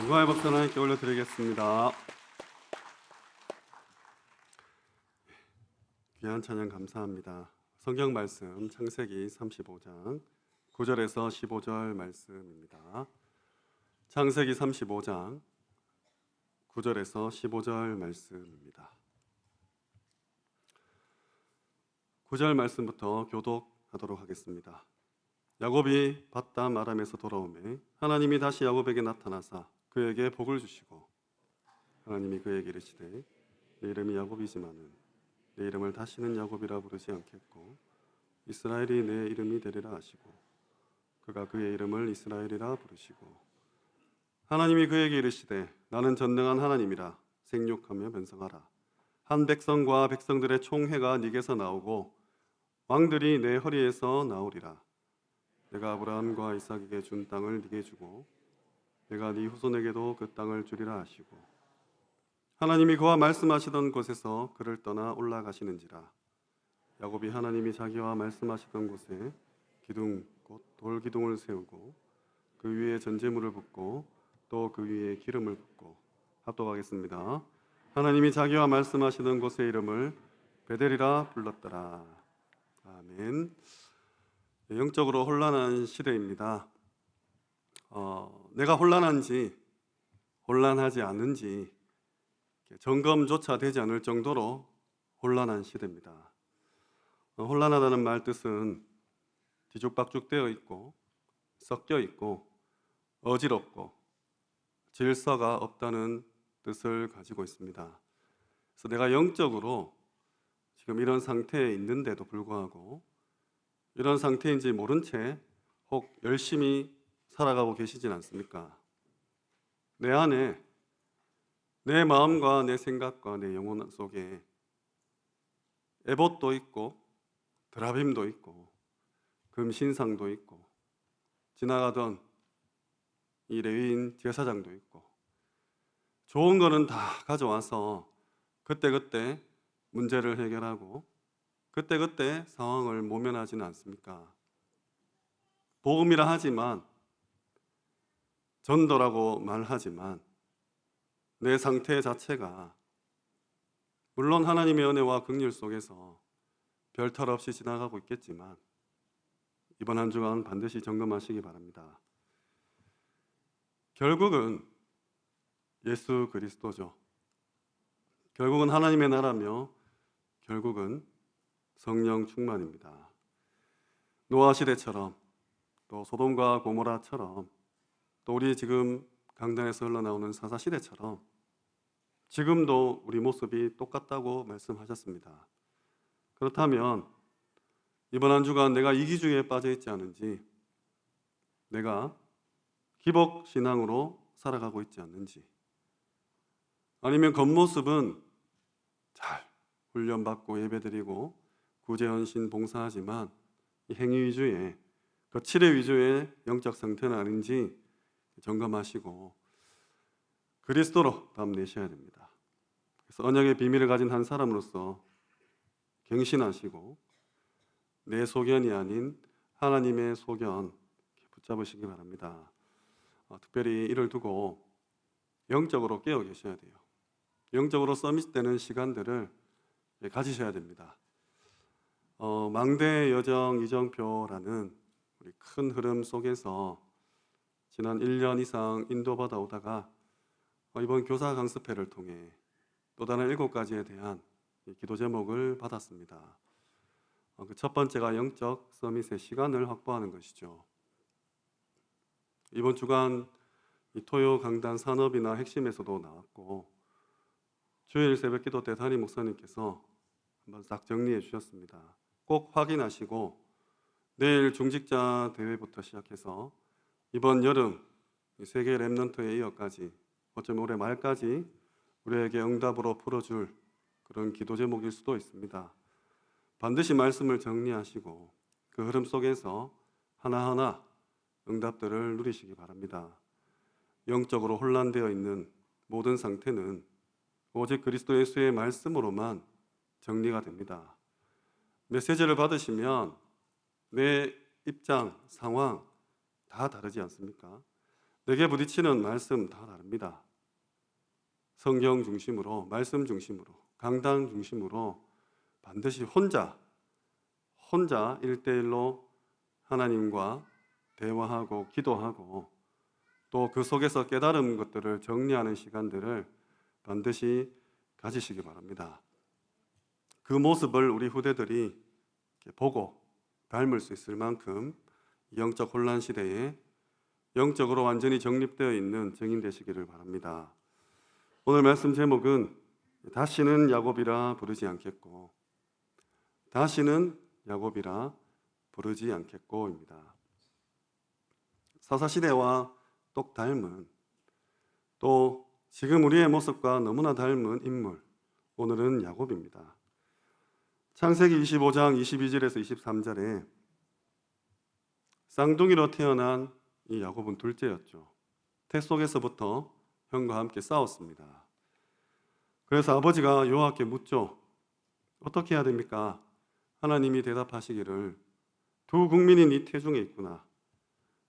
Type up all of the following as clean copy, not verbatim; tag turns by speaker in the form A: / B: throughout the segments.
A: 유아의 법전 하나님께 올려드리겠습니다. 귀한 찬양 감사합니다. 성경 말씀 창세기 35장 9절에서 15절 말씀입니다. 창세기 35장 9절에서 15절 말씀입니다. 9절 말씀부터 교독하도록 하겠습니다. 야곱이 밧담 아람에서 돌아오매 하나님이 다시 야곱에게 나타나사 그에게 복을 주시고 하나님이 그에게 이르시되 내 이름이 야곱이지만은 내 이름을 다시는 야곱이라 부르지 않겠고 이스라엘이 내 이름이 되리라 하시고 그가 그의 이름을 이스라엘이라 부르시고 하나님이 그에게 이르시되 나는 전능한 하나님이라 생육하며 번성하라. 한 백성과 백성들의 총회가 네게서 나오고 왕들이 내 허리에서 나오리라. 내가 아브라함과 이삭에게 준 땅을 네게 주고 내가 네 후손에게도 그 땅을 주리라 하시고 하나님이 그와 말씀하시던 곳에서 그를 떠나 올라가시는지라. 야곱이 하나님이 자기와 말씀하시던 곳에 기둥 곧 돌기둥을 세우고 그 위에 전제물을 붓고 또 그 위에 기름을 붓고 합독하겠습니다. 하나님이 자기와 말씀하시던 곳의 이름을 베델이라 불렀더라. 아멘. 영적으로 혼란한 시대입니다. 내가 혼란한지 혼란하지 않은지 점검조차 되지 않을 정도로 혼란한 시대입니다. 혼란하다는 말 뜻은 뒤죽박죽되어 있고 섞여 있고 어지럽고 질서가 없다는 뜻을 가지고 있습니다. 그래서 내가 영적으로 지금 이런 상태에 있는데도 불구하고 이런 상태인지 모른 채 혹 열심히 살아가고 계시진 않습니까? 내 안에 내 마음과 내 생각과 내 영혼 속에 에봇도 있고 드라빔도 있고 금신상도 있고 지나가던 이 레위인 제사장도 있고 좋은 거는 다 가져와서 그때그때 문제를 해결하고 그때그때 상황을 모면하지는 않습니까? 복음이라 하지만 전도라고 말하지만 내 상태 자체가 물론 하나님의 은혜와 긍휼 속에서 별탈 없이 지나가고 있겠지만 이번 한 주간 반드시 점검하시기 바랍니다. 결국은 예수 그리스도죠. 결국은 하나님의 나라며 결국은 성령 충만입니다. 노아 시대처럼 또 소돔과 고모라처럼 또 우리 지금 강단에서 흘러나오는 사사 시대처럼 지금도 우리 모습이 똑같다고 말씀하셨습니다. 그렇다면 이번 한 주간 내가 이기주의에 빠져 있지 않은지, 내가 기복신앙으로 살아가고 있지 않는지, 아니면 겉모습은 잘 훈련받고 예배드리고 구제헌신 봉사하지만 이 행위 위주의 거칠의 위주의 영적 상태는 아닌지 점검하시고 그리스도로 답 내셔야 됩니다. 그래서 언약의 비밀을 가진 한 사람으로서 갱신하시고 내 소견이 아닌 하나님의 소견 붙잡으시기 바랍니다. 특별히 이를 두고 영적으로 깨어 계셔야 돼요. 영적으로 서밋되는 시간들을 가지셔야 됩니다. 망대 여정 이정표라는 우리 큰 흐름 속에서 지난 1년 이상 인도받아 오다가 이번 교사 강습회를 통해 또 다른 7가지에 대한 기도 제목을 받았습니다. 그 첫 번째가 영적 서밋의 시간을 확보하는 것이죠. 이번 주간 토요 강단 산업이나 핵심에서도 나왔고 주일 새벽 기도 때 담임 목사님께서 한번 싹 정리해 주셨습니다. 꼭 확인하시고 내일 중직자 대회부터 시작해서 이번 여름 세계 랩넌트에 이어까지 어쩌면 올해 말까지 우리에게 응답으로 풀어줄 그런 기도 제목일 수도 있습니다. 반드시 말씀을 정리하시고 그 흐름 속에서 하나하나 응답들을 누리시기 바랍니다. 영적으로 혼란되어 있는 모든 상태는 오직 그리스도 예수의 말씀으로만 정리가 됩니다. 메시지를 받으시면 내 입장, 상황 다 다르지 않습니까? 내게 부딪히는 말씀 다 다릅니다. 성경 중심으로, 말씀 중심으로, 강단 중심으로 반드시 혼자 1대1로 하나님과 대화하고 기도하고 또 그 속에서 깨달은 것들을 정리하는 시간들을 반드시 가지시기 바랍니다. 그 모습을 우리 후대들이 보고 닮을 수 있을 만큼 영적 혼란 시대에 영적으로 완전히 정립되어 있는 증인 되시기를 바랍니다. 오늘 말씀 제목은 다시는 야곱이라 부르지 않겠고, 다시는 야곱이라 부르지 않겠고입니다. 사사시대와 똑 닮은, 또 지금 우리의 모습과 너무나 닮은 인물, 오늘은 야곱입니다. 창세기 25장 22절에서 23절에 쌍둥이로 태어난 이 야곱은 둘째였죠. 태 속에서부터 형과 함께 싸웠습니다. 그래서 아버지가 여호와께 묻죠. 어떻게 해야 됩니까? 하나님이 대답하시기를 두 국민이 네 태중에 있구나.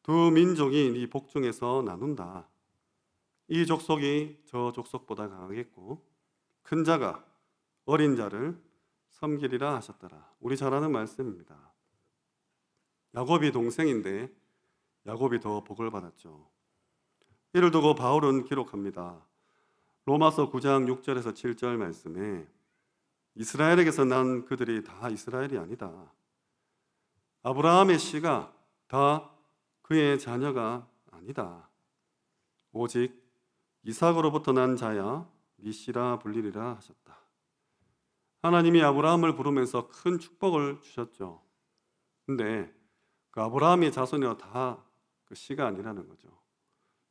A: 두 민족이 네 복중에서 나눈다. 이 족속이 저 족속보다 강하겠고 큰 자가 어린 자를 섬기리라 하셨더라. 우리 잘 아는 말씀입니다. 야곱이 동생인데 야곱이 더 복을 받았죠. 이를 두고 바울은 기록합니다. 로마서 9장 6절에서 7절 말씀에 이스라엘에게서 난 그들이 다 이스라엘이 아니다. 아브라함의 씨가 다 그의 자녀가 아니다. 오직 이삭으로부터 난 자야 네 씨라 불리리라 하셨다. 하나님이 아브라함을 부르면서 큰 축복을 주셨죠. 근데 그 아브라함의 자손이 다 그 씨가 아니라는 거죠.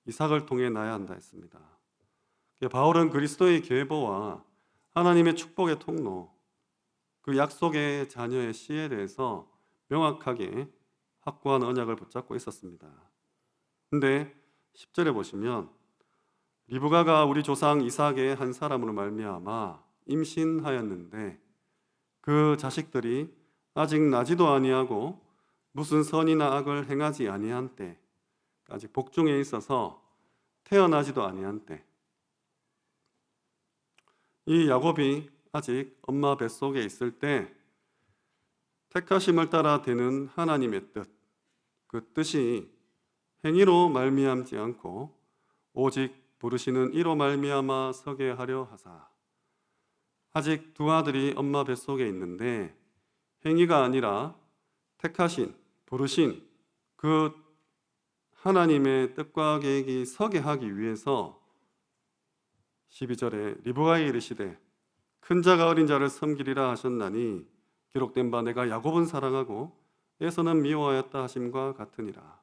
A: 이삭을 통해 나야 한다 했습니다. 바울은 그리스도의 계보와 하나님의 축복의 통로, 그 약속의 자녀의 씨에 대해서 명확하게 확고한 언약을 붙잡고 있었습니다. 근데 10절에 보시면 리브가가 우리 조상 이삭의 한 사람으로 말미암아 임신하였는데 그 자식들이 아직 나지도 아니하고 무슨 선이나 악을 행하지 아니한 때, 아직 복중에 있어서 태어나지도 아니한 때, 이 야곱이 아직 엄마 뱃속에 있을 때 택하심을 따라 되는 하나님의 뜻, 그 뜻이 행위로 말미암지 않고 오직 부르시는 이로 말미암아 서게 하려 하사, 아직 두 아들이 엄마 뱃속에 있는데 행위가 아니라 택하신, 부르신 그 하나님의 뜻과 계획이 서게 하기 위해서 12절에 리브가에 이르시되 큰 자가 어린 자를 섬기리라 하셨나니 기록된 바 내가 야곱은 사랑하고 에서는 미워하였다 하심과 같으니라.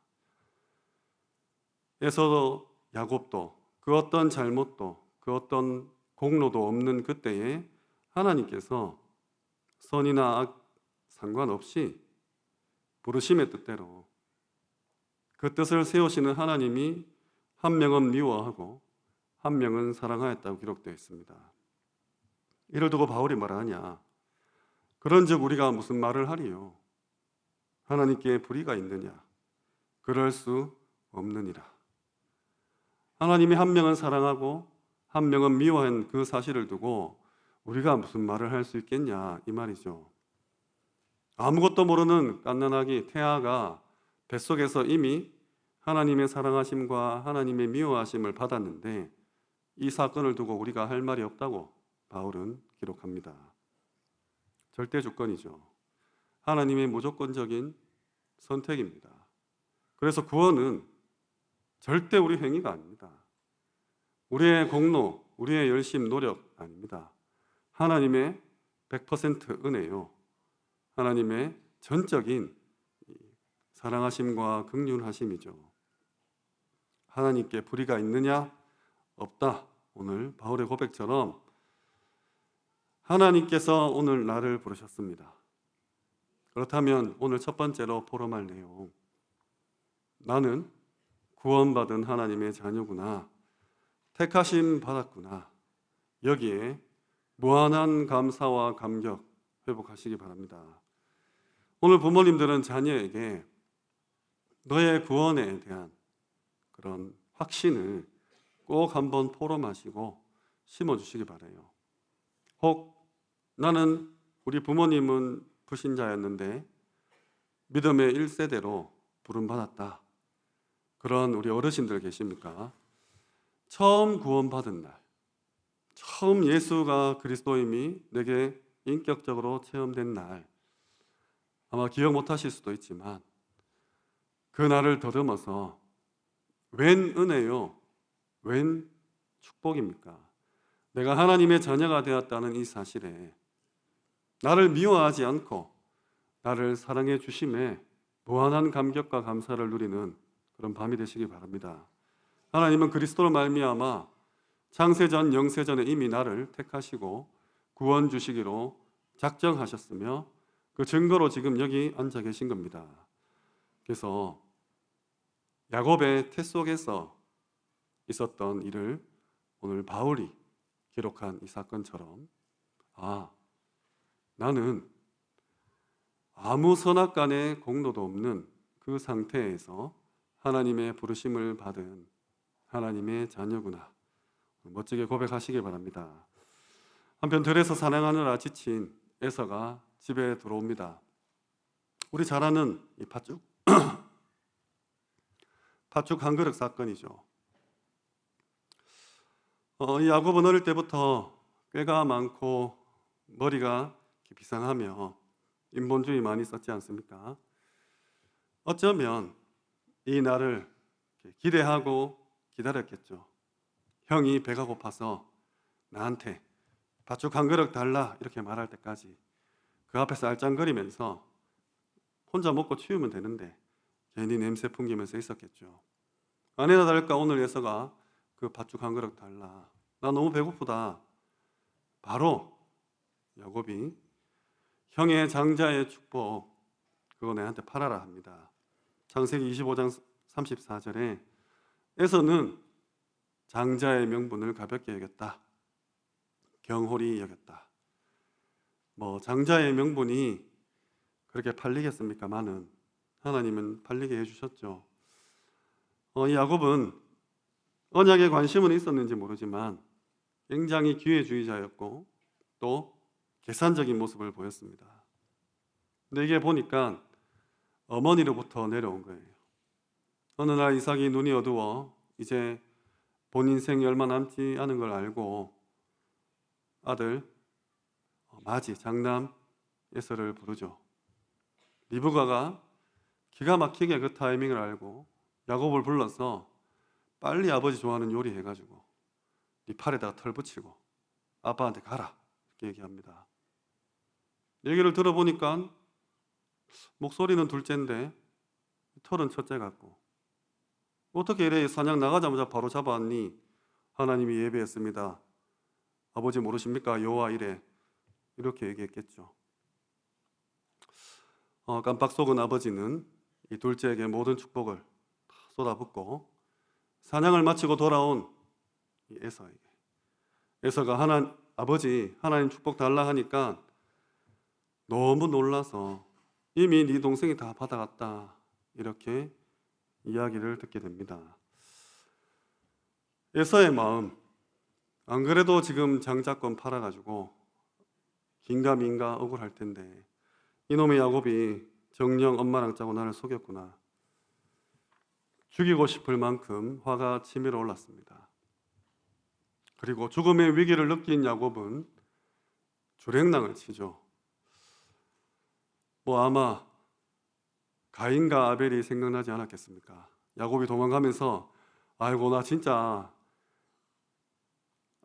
A: 에서도 야곱도 그 어떤 잘못도 그 어떤 공로도 없는 그때에 하나님께서 선이나 악 상관없이 부르심의 뜻대로 그 뜻을 세우시는 하나님이 한 명은 미워하고 한 명은 사랑하였다고 기록되어 있습니다. 이를 두고 바울이 말하냐? 그런즉 우리가 무슨 말을 하리요? 하나님께 불의가 있느냐? 그럴 수 없느니라. 하나님이 한 명은 사랑하고 한 명은 미워한 그 사실을 두고 우리가 무슨 말을 할 수 있겠냐 이 말이죠. 아무것도 모르는 갓난아기 태아가 뱃속에서 이미 하나님의 사랑하심과 하나님의 미워하심을 받았는데 이 사건을 두고 우리가 할 말이 없다고 바울은 기록합니다. 절대 주권이죠. 하나님의 무조건적인 선택입니다. 그래서 구원은 절대 우리 행위가 아닙니다. 우리의 공로, 우리의 열심, 노력 아닙니다. 하나님의 100% 은혜요. 하나님의 전적인 사랑하심과 긍휼하심이죠. 하나님께 불의가 있느냐? 없다. 오늘 바울의 고백처럼 하나님께서 오늘 나를 부르셨습니다. 그렇다면 오늘 첫 번째로 포럼할 내용, 나는 구원받은 하나님의 자녀구나, 택하심 받았구나, 여기에 무한한 감사와 감격 회복하시기 바랍니다. 오늘 부모님들은 자녀에게 너의 구원에 대한 그런 확신을 꼭 한번 포럼하시고 심어주시기 바라요. 혹 나는 우리 부모님은 불신자였는데 믿음의 1세대로 부름받았다. 그런 우리 어르신들 계십니까? 처음 구원받은 날, 처음 예수가 그리스도임이 내게 인격적으로 체험된 날, 아마 기억 못하실 수도 있지만 그 날을 더듬어서 웬 은혜요, 웬 축복입니까? 내가 하나님의 자녀가 되었다는 이 사실에 나를 미워하지 않고 나를 사랑해 주심에 무한한 감격과 감사를 누리는 그런 밤이 되시기 바랍니다. 하나님은 그리스도로 말미암아 창세전 영세전에 이미 나를 택하시고 구원 주시기로 작정하셨으며 그 증거로 지금 여기 앉아 계신 겁니다. 그래서 야곱의 태 속에서 있었던 일을 오늘 바울이 기록한 이 사건처럼 나는 아무 선악간의 공로도 없는 그 상태에서 하나님의 부르심을 받은 하나님의 자녀구나, 멋지게 고백하시기 바랍니다. 한편 들에서 사냥하느라 지친 에서가 집에 들어옵니다. 우리 잘 아는 이 팥죽 한 그릇 사건이죠. 이 야곱은 어릴 때부터 꾀가 많고 머리가 비상하며 인본주의 많이 썼지 않습니까? 어쩌면 이 날을 기대하고 기다렸겠죠. 형이 배가 고파서 나한테 팥죽 한 그릇 달라 이렇게 말할 때까지 그 앞에서 알짱거리면서 혼자 먹고 치우면 되는데 괜히 냄새 풍기면서 있었겠죠. 아니나 다를까 오늘 예서가 그 팥죽 한 그릇 달라, 나 너무 배고프다. 바로 야곱이 형의 장자의 축복 그거 내한테 팔아라 합니다. 창세기 25장 34절에 에서는 장자의 명분을 가볍게 여겼다, 경홀히 여겼다. 장자의 명분이 그렇게 팔리겠습니까마는 하나님은 팔리게 해주셨죠. 이 야곱은 언약에 관심은 있었는지 모르지만 굉장히 기회주의자였고 또 계산적인 모습을 보였습니다. 근데 이게 보니까 어머니로부터 내려온 거예요. 어느 날 이삭이 눈이 어두워 이제 본 인생이 얼마 남지 않은 걸 알고 아들 마지 장남 에서를 부르죠. 리브가가 기가 막히게 그 타이밍을 알고 야곱을 불러서 빨리 아버지 좋아하는 요리 해가지고 네 팔에다가 털 붙이고 아빠한테 가라 이렇게 얘기합니다. 얘기를 들어보니까 목소리는 둘째인데 털은 첫째 같고, 어떻게 이래 사냥 나가자마자 바로 잡아왔니? 하나님이 예배했습니다. 아버지 모르십니까? 여호와 이래. 이렇게 얘기했겠죠. 깜빡 속은 아버지는 이 둘째에게 모든 축복을 다 쏟아붓고 사냥을 마치고 돌아온 이 에서에게, 에서가 아버지 하나님 축복 달라 하니까 너무 놀라서 이미 네 동생이 다 받아갔다 이렇게 이야기를 듣게 됩니다. 에서의 마음, 안 그래도 지금 장자권 팔아가지고 긴가민가 억울할 텐데 이놈의 야곱이 정녕 엄마랑 짜고 나를 속였구나. 죽이고 싶을 만큼 화가 치밀어 올랐습니다. 그리고 죽음의 위기를 느낀 야곱은 주랭랑을 치죠. 아마 가인과 아벨이 생각나지 않았겠습니까? 야곱이 도망가면서 아이고 나 진짜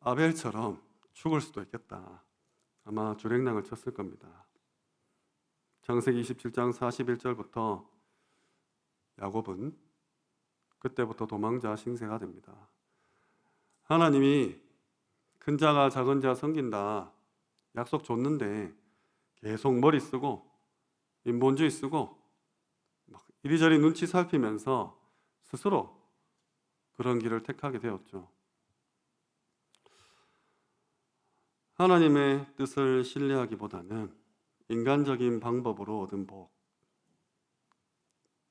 A: 아벨처럼 죽을 수도 있겠다. 아마 주랭랑을 쳤을 겁니다. 창세기 27장 41절부터 야곱은 그때부터 도망자 신세가 됩니다. 하나님이 큰 자가 작은 자 섬긴다 약속 줬는데 계속 머리 쓰고 인본주의 쓰고 막 이리저리 눈치 살피면서 스스로 그런 길을 택하게 되었죠. 하나님의 뜻을 신뢰하기보다는 인간적인 방법으로 얻은 복,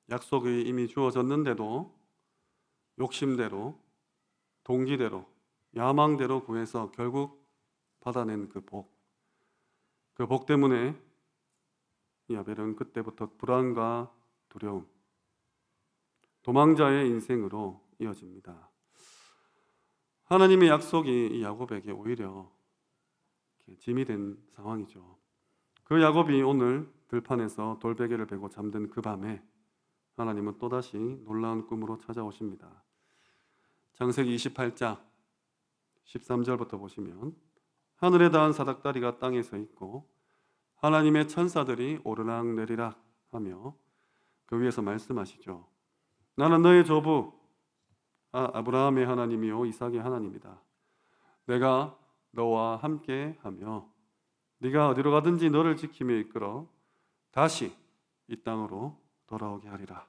A: 약속이 이미 주어졌는데도 욕심대로, 동기대로, 야망대로 구해서 결국 받아낸 그 복 때문에 이 아벨은 그때부터 불안과 두려움, 도망자의 인생으로 이어집니다. 하나님의 약속이 이 야곱에게 오히려 짐이 된 상황이죠. 그 야곱이 오늘 들판에서 돌베개를 베고 잠든 그 밤에 하나님은 또다시 놀라운 꿈으로 찾아오십니다. 창세기 28장 13절부터 보시면 하늘에 닿은 사닥다리가 땅에 서 있고 하나님의 천사들이 오르락 내리락 하며 그 위에서 말씀하시죠. 나는 너의 조부 아브라함의 하나님이요 이삭의 하나님이다. 내가 너와 함께 하며 네가 어디로 가든지 너를 지키며 이끌어 다시 이 땅으로 돌아오게 하리라.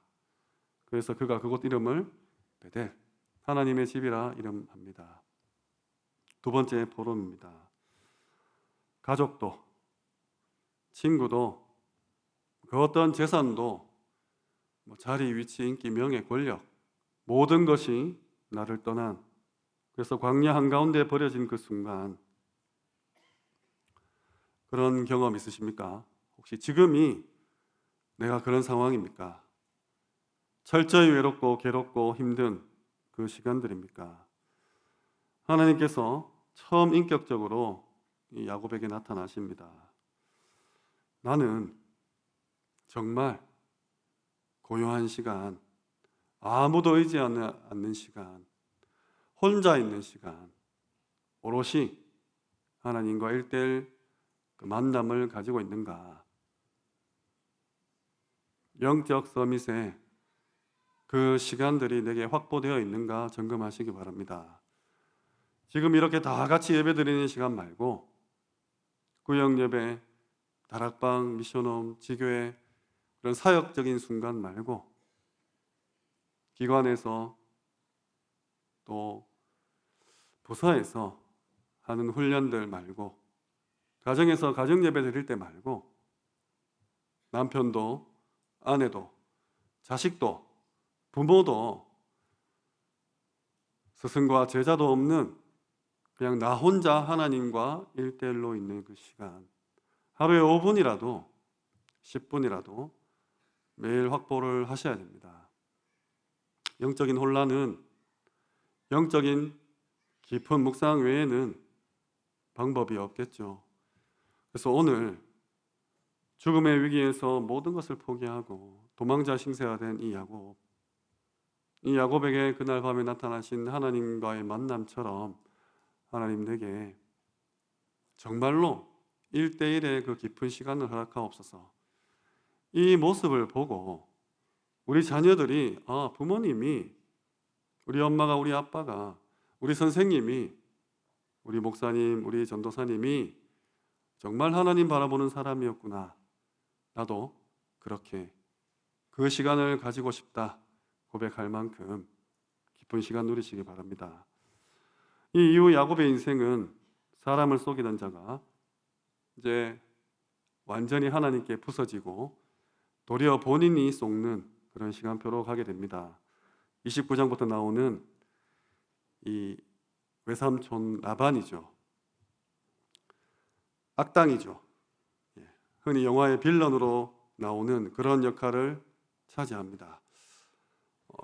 A: 그래서 그가 그곳 이름을 베델 하나님의 집이라 이름합니다. 두 번째 포럼입니다. 가족도 친구도 그 어떤 재산도 자리, 위치, 인기, 명예, 권력 모든 것이 나를 떠난 그래서 광야 한가운데 버려진 그 순간 그런 경험 있으십니까? 혹시 지금이 내가 그런 상황입니까? 철저히 외롭고 괴롭고 힘든 그 시간들입니까? 하나님께서 처음 인격적으로 이 야곱에게 나타나십니다. 나는 정말 고요한 시간, 아무도 의지하지 않는 시간, 혼자 있는 시간, 오롯이 하나님과 1:1 그 만남을 가지고 있는가? 영적 서밋에 그 시간들이 내게 확보되어 있는가 점검하시기 바랍니다. 지금 이렇게 다 같이 예배드리는 시간 말고 구역 예배, 다락방, 미션홈, 지교회 그런 사역적인 순간 말고 기관에서 또 부서에서 하는 훈련들 말고 가정에서 가정 예배 드릴 때 말고 남편도 아내도 자식도 부모도 스승과 제자도 없는 그냥 나 혼자 하나님과 1:1로 있는 그 시간 하루에 5분이라도 10분이라도 매일 확보를 하셔야 됩니다. 영적인 혼란은 영적인 깊은 묵상 외에는 방법이 없겠죠. 그래서 오늘 죽음의 위기에서 모든 것을 포기하고 도망자 신세가 된 이 야곱에게 그날 밤에 나타나신 하나님과의 만남처럼 하나님 내게 정말로 1:1의 그 깊은 시간을 허락하옵소서. 이 모습을 보고 우리 자녀들이 부모님이 우리 엄마가 우리 아빠가 우리 선생님이 우리 목사님 우리 전도사님이 정말 하나님 바라보는 사람이었구나. 나도 그렇게 그 시간을 가지고 싶다 고백할 만큼 깊은 시간 누리시기 바랍니다. 이 이후 야곱의 인생은 사람을 속이던 자가 이제 완전히 하나님께 부서지고 도리어 본인이 속는 그런 시간표로 가게 됩니다. 29장부터 나오는 이 외삼촌 라반이죠. 악당이죠. 흔히 영화의 빌런으로 나오는 그런 역할을 차지합니다.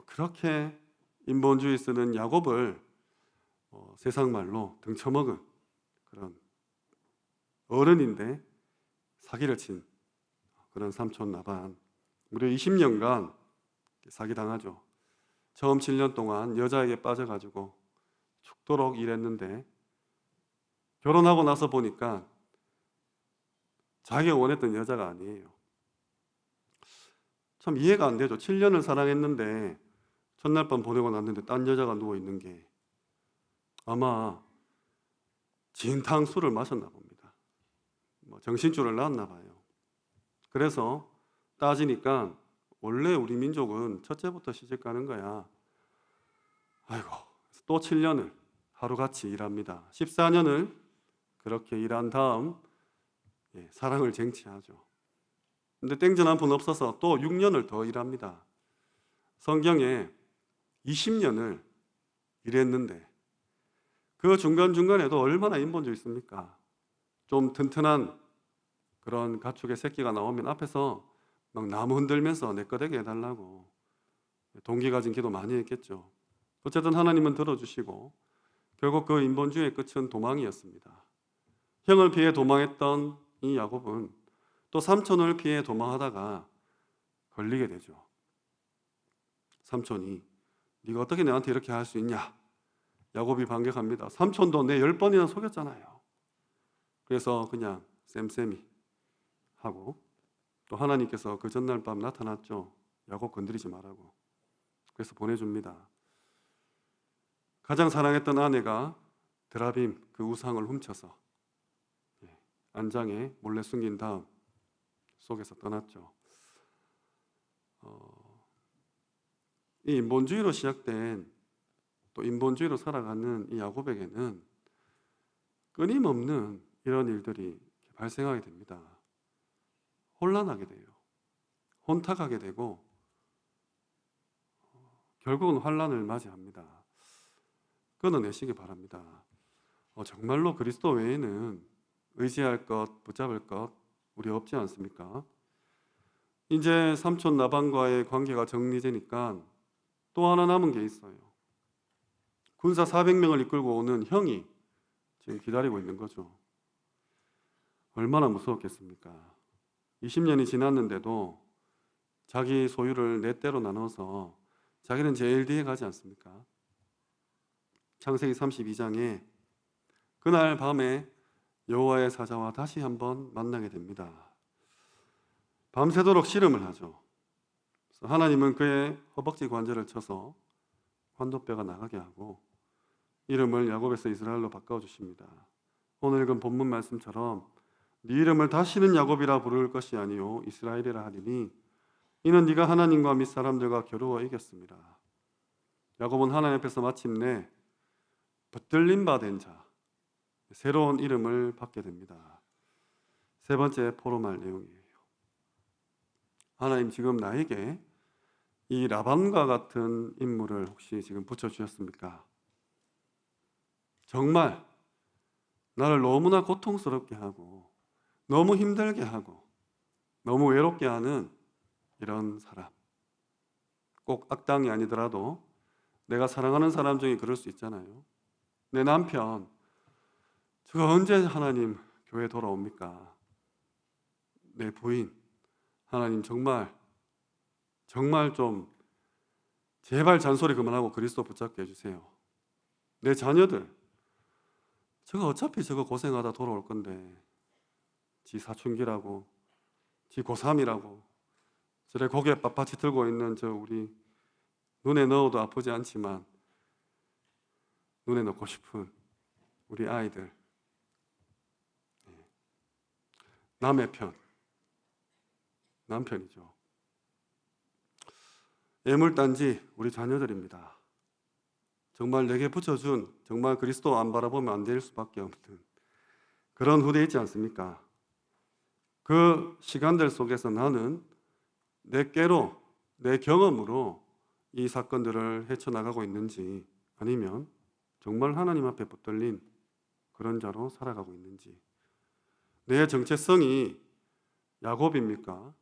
A: 그렇게 인본주의 쓰는 야곱을 세상 말로 등쳐먹은 그런 어른인데 사기를 친 그런 삼촌 라반 무려 20년간 사기당하죠. 처음 7년 동안 여자에게 빠져가지고 죽도록 일했는데 결혼하고 나서 보니까 자기가 원했던 여자가 아니에요. 참 이해가 안 되죠. 7년을 사랑했는데 첫날 밤 보내고 났는데 딴 여자가 누워있는 게 아마 진탕 술을 마셨나 봅니다. 정신줄을 놨나 봐요. 그래서 따지니까 원래 우리 민족은 첫째부터 시집 가는 거야. 아이고, 또 7년을 하루같이 일합니다. 14년을 그렇게 일한 다음 사랑을 쟁취하죠. 근데 땡전 한 푼 없어서 또 6년을 더 일합니다. 성경에 20년을 일했는데 그 중간중간에도 얼마나 인본주의 있습니까? 좀 튼튼한 그런 가축의 새끼가 나오면 앞에서 막 나무 흔들면서 내 거 되게 해달라고 동기 가진 기도 많이 했겠죠. 어쨌든 하나님은 들어주시고 결국 그 인본주의의 끝은 도망이었습니다. 형을 피해 도망했던 이 야곱은 또 삼촌을 피해 도망하다가 걸리게 되죠. 삼촌이 네가 어떻게 내한테 이렇게 할 수 있냐? 야곱이 반격합니다. 삼촌도 내 10번이나 속였잖아요. 그래서 그냥 쌤쌤이 하고 또 하나님께서 그 전날 밤 나타났죠. 야곱 건드리지 말라고. 그래서 보내줍니다. 가장 사랑했던 아내가 드라빔 그 우상을 훔쳐서 안장에 몰래 숨긴 다음 속에서 떠났죠. 이 인본주의로 시작된 또 인본주의로 살아가는 이 야곱에게는 끊임없는 이런 일들이 발생하게 됩니다. 혼란하게 돼요. 혼탁하게 되고 결국은 환란을 맞이합니다. 끊어내시기 바랍니다. 정말로 그리스도 외에는 의지할 것, 붙잡을 것 우리 없지 않습니까? 이제 삼촌 라반과의 관계가 정리되니까 또 하나 남은 게 있어요. 군사 400명을 이끌고 오는 형이 지금 기다리고 있는 거죠. 얼마나 무서웠겠습니까? 20년이 지났는데도 자기 소유를 네 대로 나눠서 자기는 제일 뒤에 가지 않습니까? 창세기 32장에 그날 밤에 여호와의 사자와 다시 한번 만나게 됩니다. 밤새도록 씨름을 하죠. 그래서 하나님은 그의 허벅지 관절을 쳐서 환도뼈가 나가게 하고 이름을 야곱에서 이스라엘로 바꿔주십니다. 오늘 읽은 본문 말씀처럼 네 이름을 다시는 야곱이라 부를 것이 아니요 이스라엘이라 하리니 이는 네가 하나님과 및 사람들과 겨루어 이겼습니다. 야곱은 하나님 앞에서 마침내 붙들림 받은 자, 새로운 이름을 받게 됩니다. 세 번째 포럼할 내용이에요. 하나님 지금 나에게 이 라반과 같은 인물을 혹시 지금 붙여주셨습니까? 정말 나를 너무나 고통스럽게 하고 너무 힘들게 하고 너무 외롭게 하는 이런 사람. 꼭 악당이 아니더라도 내가 사랑하는 사람 중에 그럴 수 있잖아요. 내 남편, 저가 언제 하나님 교회 돌아옵니까? 내 부인, 하나님 정말 좀 제발 잔소리 그만하고 그리스도 붙잡게 해주세요. 내 자녀들, 저거 어차피 저거 고생하다 돌아올 건데 지 사춘기라고 지 고3이라고 저래 고개 빳빳이 들고 있는 저 우리 눈에 넣어도 아프지 않지만 눈에 넣고 싶은 우리 아이들, 남의 편, 남편이죠. 애물단지 우리 자녀들입니다. 정말 내게 붙여준 정말 그리스도 안 바라보면 안 될 수밖에 없는 그런 후대 있지 않습니까? 그 시간들 속에서 나는 내 꾀로 내 경험으로 이 사건들을 헤쳐나가고 있는지 아니면 정말 하나님 앞에 붙들린 그런 자로 살아가고 있는지 내 정체성이 야곱입니까?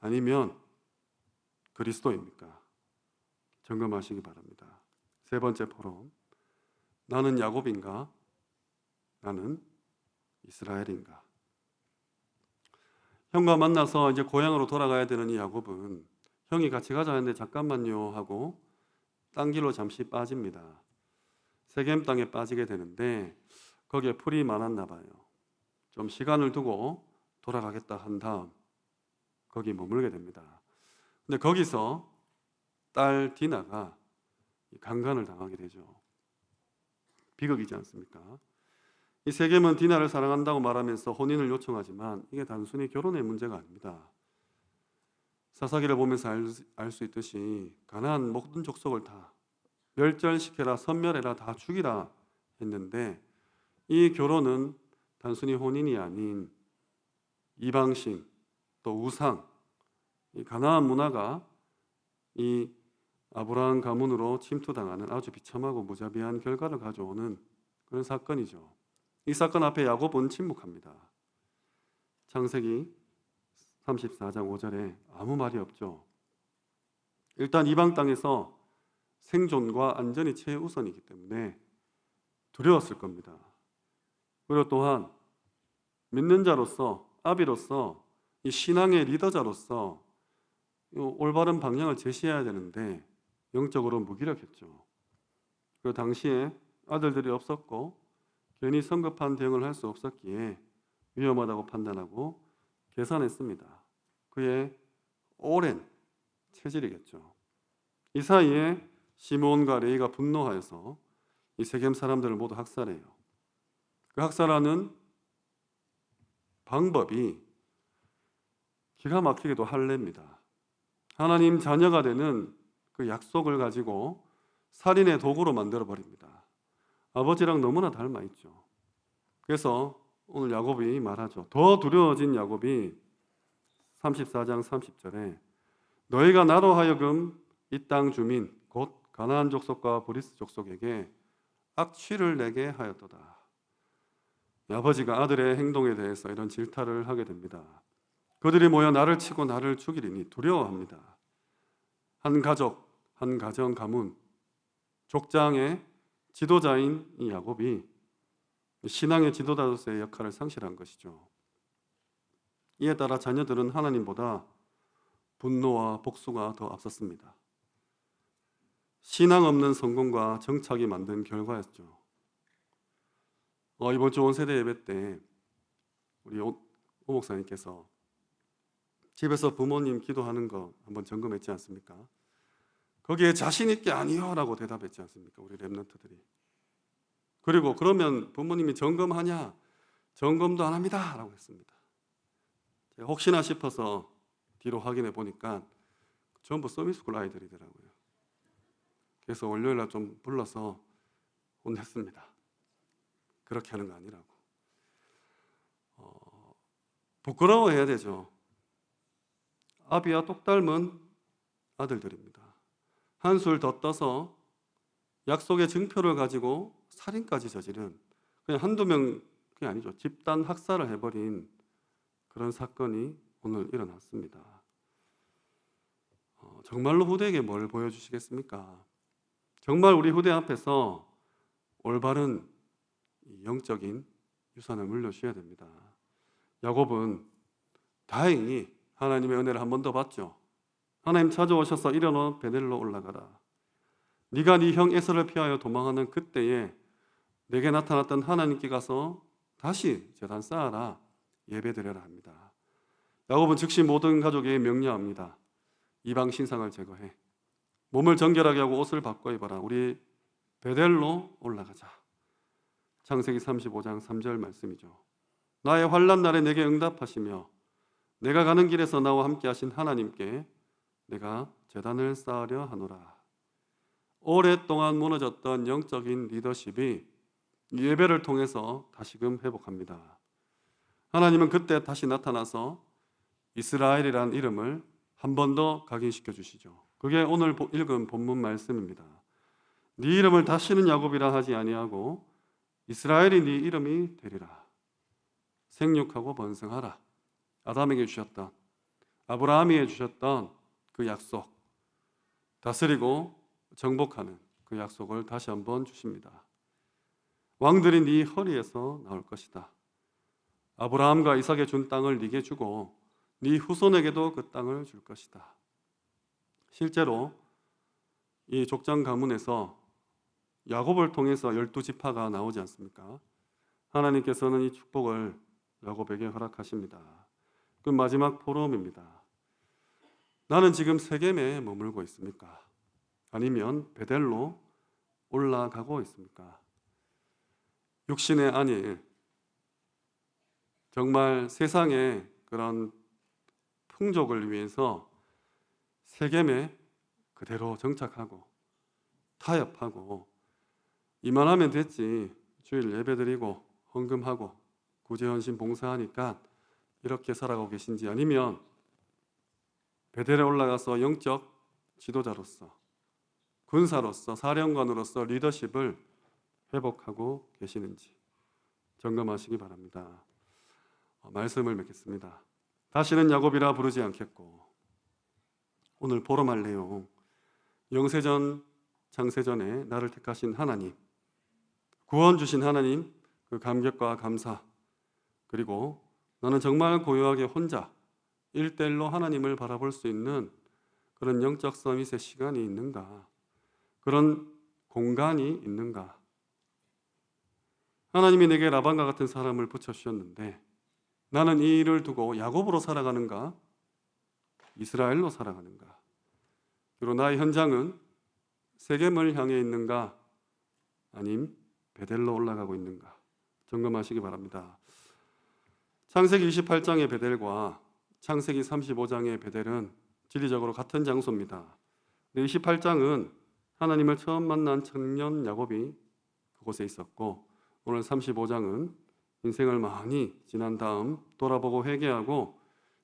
A: 아니면 그리스도입니까? 점검하시기 바랍니다. 세 번째 포럼, 나는 야곱인가? 나는 이스라엘인가? 형과 만나서 이제 고향으로 돌아가야 되는 이 야곱은 형이 같이 가자 했는데 잠깐만요 하고 딴 길로 잠시 빠집니다. 세겜 땅에 빠지게 되는데 거기에 풀이 많았나 봐요. 좀 시간을 두고 돌아가겠다 한 다음 거기 머물게 됩니다. 근데 거기서 딸 디나가 강간을 당하게 되죠. 비극이지 않습니까? 이 세겜은 디나를 사랑한다고 말하면서 혼인을 요청하지만 이게 단순히 결혼의 문제가 아닙니다. 사사기를 보면서 알 수 있듯이 가나안 모든 족속을 다 멸절시켜라, 선멸해라, 다 죽이라 했는데 이 결혼은 단순히 혼인이 아닌 이방신 또 우상, 이 가나안 문화가 이 아브라함 가문으로 침투당하는 아주 비참하고 무자비한 결과를 가져오는 그런 사건이죠. 이 사건 앞에 야곱은 침묵합니다. 창세기 34장 5절에 아무 말이 없죠. 일단 이방 땅에서 생존과 안전이 최우선이기 때문에 두려웠을 겁니다. 그리고 또한 믿는 자로서, 아비로서, 이 신앙의 리더자로서 올바른 방향을 제시해야 되는데 영적으로 무기력했죠. 그 당시에 아들들이 없었고 괜히 성급한 대응을 할 수 없었기에 위험하다고 판단하고 계산했습니다. 그의 오랜 체질이겠죠. 이 사이에 시므온과 레위가 분노하여서 이 세겜 사람들을 모두 학살해요. 그 학살하는 방법이 기가 막히게도 할례입니다. 하나님 자녀가 되는 그 약속을 가지고 살인의 도구로 만들어 버립니다. 아버지랑 너무나 닮아 있죠. 그래서 오늘 야곱이 말하죠. 더 두려워진 야곱이 34장 30절에 너희가 나로 하여금 이 땅 주민 곧 가나안 족속과 브리스 족속에게 악취를 내게 하였도다. 아버지가 아들의 행동에 대해서 이런 질타를 하게 됩니다. 그들이 모여 나를 치고 나를 죽이리니 두려워합니다. 한 가족, 한 가정, 가문, 족장의 지도자인 이 야곱이 신앙의 지도자로서의 역할을 상실한 것이죠. 이에 따라 자녀들은 하나님보다 분노와 복수가 더 앞섰습니다. 신앙 없는 성공과 정착이 만든 결과였죠. 이번 주 온세대 예배 때 우리 오 목사님께서 집에서 부모님 기도하는 거 한번 점검했지 않습니까? 거기에 자신 있게 아니요라고 대답했지 않습니까? 우리 랩런트들이. 그리고 그러면 부모님이 점검하냐? 점검도 안 합니다 라고 했습니다. 제가 혹시나 싶어서 뒤로 확인해 보니까 전부 서미스쿨 아이들이더라고요. 그래서 월요일날 좀 불러서 혼냈습니다. 그렇게 하는 거 아니라고. 부끄러워해야 되죠. 아비와 똑 닮은 아들들입니다. 한술 더 떠서 약속의 증표를 가지고 살인까지 저지른 그냥 한두 명이 아니죠. 집단 학살을 해버린 그런 사건이 오늘 일어났습니다. 정말로 후대에게 뭘 보여주시겠습니까? 정말 우리 후대 앞에서 올바른 영적인 유산을 물려주셔야 됩니다. 야곱은 다행히 하나님의 은혜를 한 번 더 받죠. 하나님 찾아오셔서 일어나 베델로 올라가라. 네가 네 형 에서를 피하여 도망하는 그때에 내게 나타났던 하나님께 가서 다시 제단 쌓아라. 예배드려라 합니다. 야곱은 즉시 모든 가족에게 명령합니다. 이방 신상을 제거해 몸을 정결하게 하고 옷을 바꿔 입어라. 우리 베델로 올라가자. 창세기 35장 3절 말씀이죠. 나의 환난 날에 내게 응답하시며 내가 가는 길에서 나와 함께 하신 하나님께 내가 제단을 쌓으려 하노라. 오랫동안 무너졌던 영적인 리더십이 예배를 통해서 다시금 회복합니다. 하나님은 그때 다시 나타나서 이스라엘이라는 이름을 한 번 더 각인시켜 주시죠. 그게 오늘 읽은 본문 말씀입니다. 네 이름을 다시는 야곱이라 하지 아니하고 이스라엘이 네 이름이 되리라. 생육하고 번성하라. 아담에게 주셨던, 아브라함에게 주셨던 그 약속, 다스리고 정복하는 그 약속을 다시 한번 주십니다. 왕들이 네 허리에서 나올 것이다. 아브라함과 이삭에 준 땅을 네게 주고 네 후손에게도 그 땅을 줄 것이다. 실제로 이 족장 가문에서 야곱을 통해서 12지파가 나오지 않습니까? 하나님께서는 이 축복을 야곱에게 허락하십니다. 그 마지막 포럼입니다. 나는 지금 세겜에 머물고 있습니까? 아니면 베델로 올라가고 있습니까? 육신의 아닐, 정말 세상의 그런 풍족을 위해서 세겜에 그대로 정착하고 타협하고 이만하면 됐지, 주일 예배드리고 헌금하고 구제헌신 봉사하니까 이렇게 살아가고 계신지, 아니면 베델에 올라가서 영적 지도자로서 군사로서 사령관으로서 리더십을 회복하고 계시는지 점검하시기 바랍니다. 말씀을 맺겠습니다. 다시는 야곱이라 부르지 않겠고, 오늘 포럼할 내용, 영세전 창세전에 나를 택하신 하나님, 구원 주신 하나님, 그 감격과 감사, 그리고 나는 정말 고요하게 혼자 1대1로 하나님을 바라볼 수 있는 그런 영적 서밋의 시간이 있는가, 그런 공간이 있는가. 하나님이 내게 라반과 같은 사람을 붙여주셨는데 나는 이 일을 두고 야곱으로 살아가는가, 이스라엘로 살아가는가, 그리고 나의 현장은 세겜을 향해 있는가, 아님 베델로 올라가고 있는가 점검하시기 바랍니다. 창세기 28장의 베델과 창세기 35장의 베델은 지리적으로 같은 장소입니다. 28장은 하나님을 처음 만난 청년 야곱이 그곳에 있었고, 오늘 35장은 인생을 많이 지난 다음 돌아보고 회개하고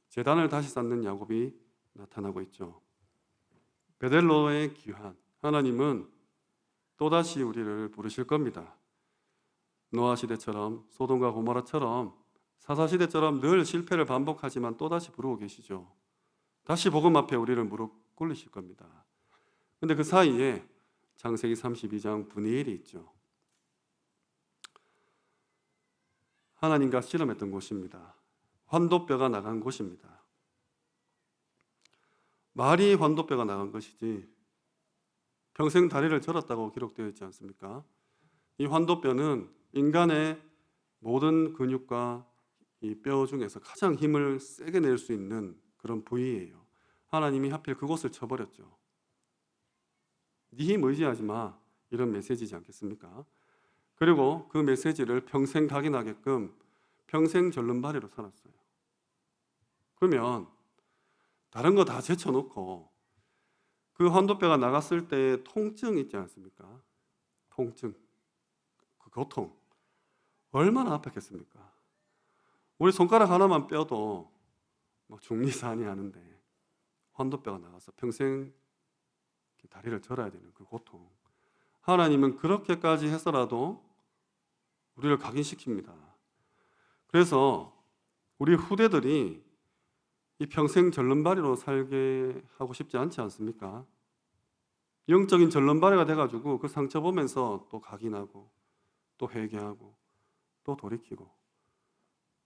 A: 제단을 다시 쌓는 야곱이 나타나고 있죠. 베델로의 귀환, 하나님은 또다시 우리를 부르실 겁니다. 노아 시대처럼, 소돔과 고모라처럼, 사사 시대처럼 늘 실패를 반복하지만 또다시 부르고 계시죠. 다시 복음 앞에 우리를 무릎 꿇리실 겁니다. 근데 그 사이에 창세기 32장 분이엘이 있죠. 하나님과 씨름했던 곳입니다. 환도뼈가 나간 곳입니다. 말이 환도뼈가 나간 것이지 평생 다리를 절었다고 기록되어 있지 않습니까? 이 환도뼈는 인간의 모든 근육과 이 뼈 중에서 가장 힘을 세게 낼 수 있는 그런 부위예요. 하나님이 하필 그곳을 쳐버렸죠. 네 힘 의지하지 마, 이런 메시지지 않겠습니까? 그리고 그 메시지를 평생 각인하게끔 평생 절름발이로 살았어요. 그러면 다른 거 다 제쳐놓고 그 환도뼈가 나갔을 때의 통증 있지 않습니까? 통증, 그 고통 얼마나 아팠겠습니까? 우리 손가락 하나만 뼈도 뭐 중리사니 하는데 환도뼈가 나가서 평생 다리를 절어야 되는 그 고통, 하나님은 그렇게까지 해서라도 우리를 각인시킵니다. 그래서 우리 후대들이 이 평생 절름발이로 살게 하고 싶지 않지 않습니까? 영적인 절름발이가 돼가지고 그 상처 보면서 또 각인하고 또 회개하고 또 돌이키고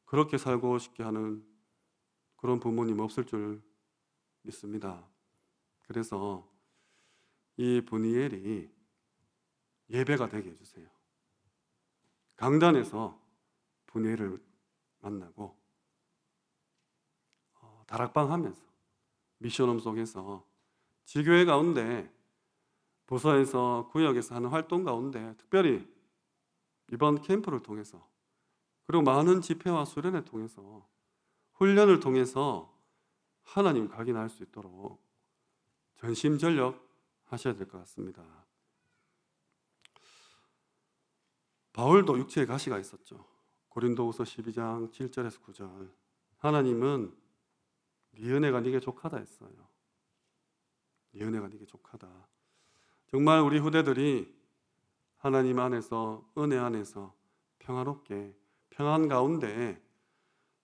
A: 그렇게 살고 싶게 하는 그런 부모님 없을 줄 믿습니다. 그래서 이 분이엘이 예배가 되게 해주세요. 강단에서 분이엘을 만나고 다락방 하면서 미션홈 속에서 지교회 가운데 부서에서 구역에서 하는 활동 가운데 특별히 이번 캠프를 통해서 그리고 많은 집회와 수련을 통해서 훈련을 통해서 하나님 각인할 수 있도록 전심전력 하셔야 될 것 같습니다. 바울도 육체에 가시가 있었죠. 고린도후서 12장 7절에서 9절, 하나님은 네 은혜가 네게 족하다 했어요. 네 은혜가 네게 족하다. 정말 우리 후대들이 하나님 안에서, 은혜 안에서 평화롭게, 평안 가운데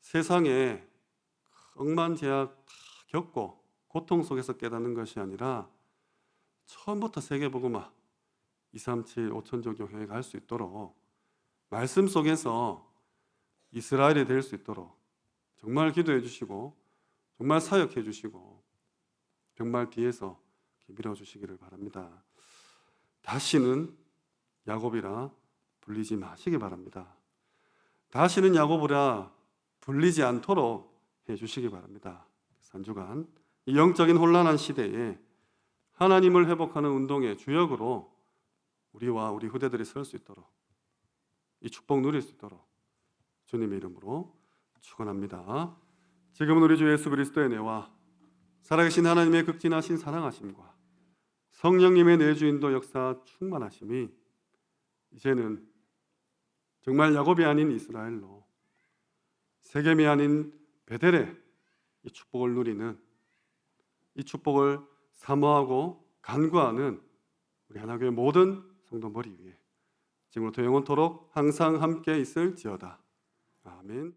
A: 세상에 억만제약 다 겪고 고통 속에서 깨닫는 것이 아니라 처음부터 세계복음화 237 5천조교 회에 갈 수 있도록 말씀 속에서 이스라엘이 될 수 있도록 정말 기도해 주시고 정말 사역해 주시고 정말 뒤에서 밀어주시기를 바랍니다. 다시는 야곱이라 불리지 마시기 바랍니다. 다시는 야곱이라 불리지 않도록 해주시기 바랍니다. 한 주간 이 영적인 혼란한 시대에 하나님을 회복하는 운동의 주역으로 우리와 우리 후대들이 설 수 있도록, 이 축복 누릴 수 있도록 주님의 이름으로 축원합니다. 지금은 우리 주 예수 그리스도의 은혜와 살아계신 하나님의 극진하신 사랑하심과 성령님의 내주인도 역사 충만하심이 이제는 정말 야곱이 아닌 이스라엘로, 세겜이 아닌 베델에 이 축복을 누리는, 이 축복을 사모하고 간구하는 우리 하나교회 모든 성도 머리 위에 지금부터 영원토록 항상 함께 있을지어다. 아멘.